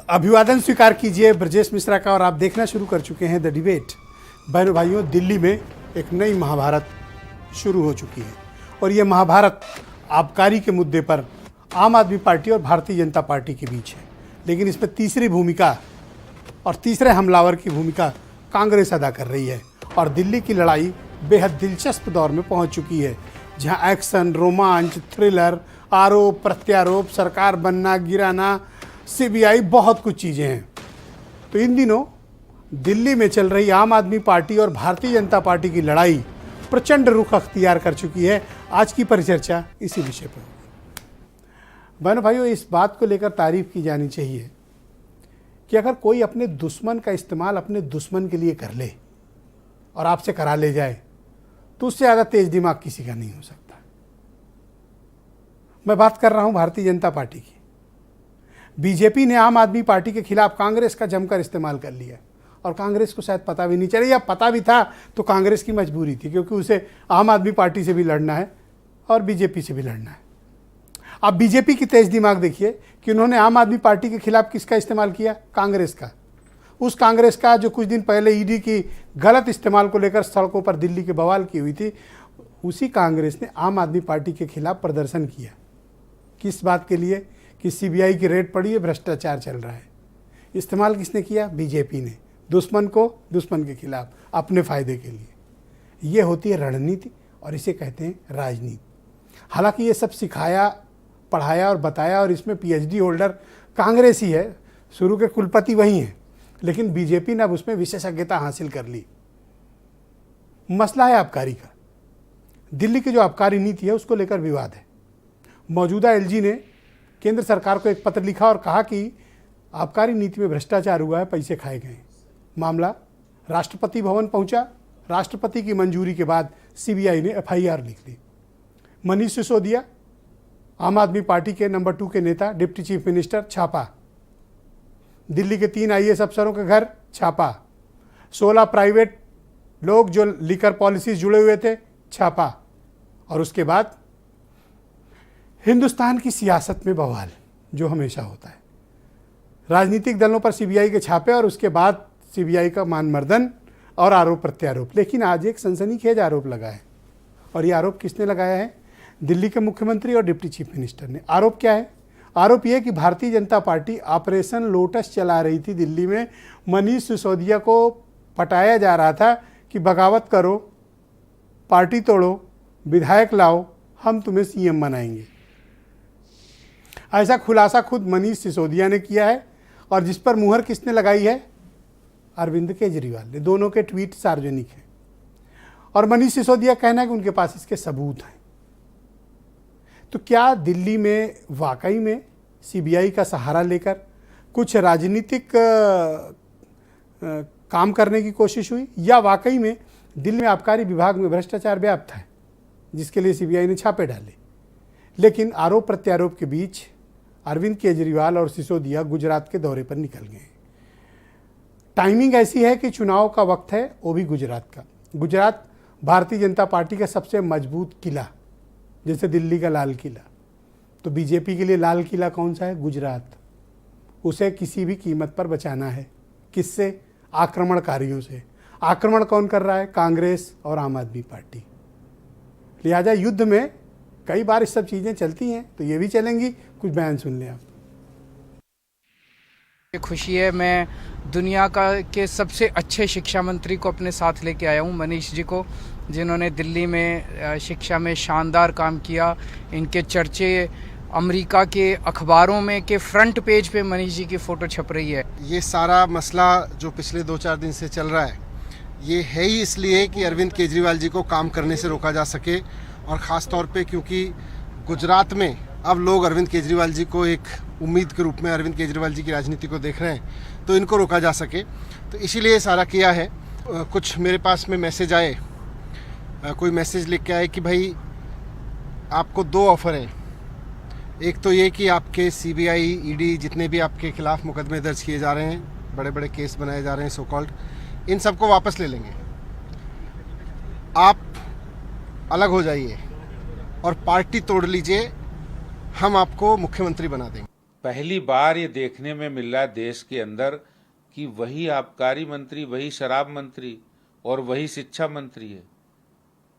अभिवादन स्वीकार कीजिए ब्रजेश मिश्रा का। और आप देखना शुरू कर चुके हैं द डिबेट। बहनों भाइयों, दिल्ली में एक नई महाभारत शुरू हो चुकी है और ये महाभारत आबकारी के मुद्दे पर आम आदमी पार्टी और भारतीय जनता पार्टी के बीच है। लेकिन इसमें तीसरी भूमिका और तीसरे हमलावर की भूमिका कांग्रेस अदा कर रही है और दिल्ली की लड़ाई बेहद दिलचस्प दौर में पहुंच चुकी है, जहां एक्शन, रोमांच, थ्रिलर, आरोप प्रत्यारोप, सरकार बनना गिराना, सीबीआई, बहुत कुछ चीज़ें हैं। तो इन दिनों दिल्ली में चल रही आम आदमी पार्टी और भारतीय जनता पार्टी की लड़ाई प्रचंड रुख अख्तियार कर चुकी है। आज की परिचर्चा इसी विषय पर होगी। बहनों भाइयों, इस बात को लेकर तारीफ की जानी चाहिए कि अगर कोई अपने दुश्मन का इस्तेमाल अपने दुश्मन के लिए कर ले और आपसे करा ले जाए तो उससे ज़्यादा तेज दिमाग किसी का नहीं हो सकता। मैं बात कर रहा हूं भारतीय जनता पार्टी की। बीजेपी ने आम आदमी पार्टी के खिलाफ कांग्रेस का जमकर इस्तेमाल कर लिया और कांग्रेस को शायद पता भी नहीं चला, या पता भी था तो कांग्रेस की मजबूरी थी, क्योंकि उसे आम आदमी पार्टी से भी लड़ना है और बीजेपी से भी लड़ना है। अब बीजेपी की तेज दिमाग देखिए कि उन्होंने आम आदमी पार्टी के खिलाफ किसका इस्तेमाल किया? कांग्रेस का। उस कांग्रेस का जो कुछ दिन पहले ईडी की गलत इस्तेमाल को लेकर सड़कों पर दिल्ली के बवाल की हुई थी, उसी कांग्रेस ने आम आदमी पार्टी के खिलाफ प्रदर्शन किया। किस बात के लिए? कि सीबीआई की रेड पड़ी है, भ्रष्टाचार चल रहा है। इस्तेमाल किसने किया? बीजेपी ने। दुश्मन को दुश्मन के खिलाफ, अपने फायदे के लिए। ये होती है रणनीति और इसे कहते हैं राजनीति। हालांकि ये सब सिखाया, पढ़ाया और बताया और इसमें पीएचडी होल्डर कांग्रेस ही है, शुरू के कुलपति वही हैं, लेकिन बीजेपी ने अब उसमें विशेषज्ञता हासिल कर ली। मसला है आबकारी का। दिल्ली की जो आबकारी नीति है उसको लेकर विवाद है। मौजूदा एलजी ने केंद्र सरकार को एक पत्र लिखा और कहा कि आबकारी नीति में भ्रष्टाचार हुआ है, पैसे खाए गए। मामला राष्ट्रपति भवन पहुंचा। राष्ट्रपति की मंजूरी के बाद सीबीआई ने एफआईआर लिख दी। मनीष सिसोदिया, आम आदमी पार्टी के नंबर 2 के नेता, डिप्टी चीफ मिनिस्टर, छापा। दिल्ली के 3 आईएएस अफसरों के घर छापा। 16 प्राइवेट लोग जो लीकर पॉलिसी जुड़े हुए थे, छापा। और उसके बाद हिंदुस्तान की सियासत में बवाल, जो हमेशा होता है। राजनीतिक दलों पर सीबीआई के छापे और उसके बाद सीबीआई का मानमर्दन और आरोप प्रत्यारोप। लेकिन आज एक सनसनीखेज आरोप लगा है, और ये आरोप किसने लगाया है? दिल्ली के मुख्यमंत्री और डिप्टी चीफ मिनिस्टर ने। आरोप क्या है? आरोप यह कि Bharatiya Janata party operation lotus चला रही थी दिल्ली में। मनीष सिसोदिया को पटाया जा रहा था कि बगावत करो, पार्टी तोड़ो, विधायक लाओ, हम तुम्हें सीएम बनाएंगे। ऐसा खुलासा खुद मनीष सिसोदिया ने किया है और जिस पर मुहर किसने लगाई है? अरविंद केजरीवाल ने। दोनों के ट्वीट सार्वजनिक हैं और मनीष सिसोदिया कहना है कि उनके पास इसके सबूत हैं। तो क्या दिल्ली में वाकई में सीबीआई का सहारा लेकर कुछ राजनीतिक काम करने की कोशिश हुई, या वाकई में दिल्ली में आबकारी विभाग में भ्रष्टाचार व्याप्त है जिसके लिए सीबीआई ने छापे डाले? लेकिन आरोप प्रत्यारोप के बीच अरविंद केजरीवाल और सिसोदिया गुजरात के दौरे पर निकल गए। टाइमिंग ऐसी है कि चुनाव का वक्त है, वो भी गुजरात का। गुजरात भारतीय जनता पार्टी का सबसे मजबूत किला, जैसे दिल्ली का लाल किला। तो बीजेपी के लिए लाल किला कौन सा है? गुजरात। उसे किसी भी कीमत पर बचाना है। किससे? आक्रमणकारियों से। आक्रमण कौन कर रहा है? कांग्रेस और आम आदमी पार्टी। लिहाजा युद्ध में कई बार इस सब चीज़ें चलती हैं, तो ये भी चलेंगी। कुछ बयान सुन लें आप। खुशी है, मैं दुनिया के सबसे अच्छे शिक्षा मंत्री को अपने साथ लेके आया हूँ, मनीष जी को, जिन्होंने दिल्ली में शिक्षा में शानदार काम किया। इनके चर्चे अमेरिका के अखबारों में के फ्रंट पेज पे मनीष जी की फ़ोटो छप रही है। ये सारा मसला जो पिछले 2-4 दिन से चल रहा है, ये है ही इसलिए कि अरविंद केजरीवाल जी को काम करने से रोका जा सके, और ख़ास तौर पे क्योंकि गुजरात में अब लोग अरविंद केजरीवाल जी को एक उम्मीद के रूप में अरविंद केजरीवाल जी की राजनीति को देख रहे हैं, तो इनको रोका जा सके, तो इसीलिए सारा किया है। कुछ मेरे पास में मैसेज आए, कोई मैसेज लिख के आए कि भाई आपको 2 ऑफ़र हैं। एक तो ये कि आपके सीबीआई, ईडी जितने भी आपके खिलाफ मुकदमे दर्ज किए जा रहे हैं, बड़े बड़े केस बनाए जा रहे हैं सो कॉल्ड, इन सबको वापस ले लेंगे, आप अलग हो जाइए और पार्टी तोड़ लीजिए, हम आपको मुख्यमंत्री बना देंगे। पहली बार ये देखने में मिल रहा है देश के अंदर कि वही आबकारी मंत्री, वही शराब मंत्री और वही शिक्षा मंत्री है।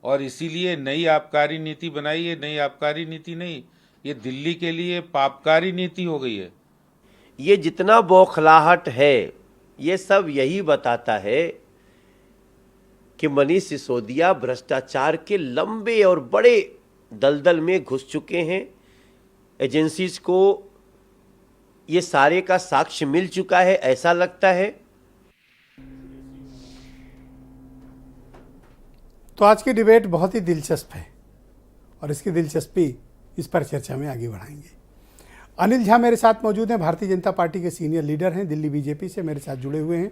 और इसीलिए नई आबकारी नीति बनाई है। नई आबकारी नीति नहीं, ये दिल्ली के लिए पाबकारी नीति हो गई है। ये जितना बौखलाहट है, ये सब यही बताता है कि मनीष सिसोदिया भ्रष्टाचार के लंबे और बड़े दलदल में घुस चुके हैं। एजेंसीज को ये सारे का साक्ष्य मिल चुका है, ऐसा लगता है। तो आज की डिबेट बहुत ही दिलचस्प है और इसकी दिलचस्पी इस पर चर्चा में आगे बढ़ाएंगे। अनिल झा मेरे साथ मौजूद हैं, भारतीय जनता पार्टी के सीनियर लीडर हैं, दिल्ली बीजेपी से मेरे साथ जुड़े हुए हैं।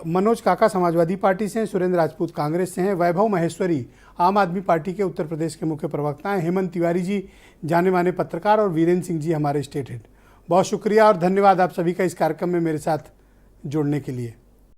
मनोज काका समाजवादी पार्टी से हैं, सुरेंद्र राजपूत कांग्रेस से हैं, वैभव महेश्वरी आम आदमी पार्टी के उत्तर प्रदेश के मुख्य प्रवक्ता हैं, हेमंत तिवारी जी जाने माने पत्रकार और वीरेंद्र सिंह जी हमारे स्टेट हेड। बहुत शुक्रिया और धन्यवाद आप सभी का इस कार्यक्रम में मेरे साथ जुड़ने के लिए।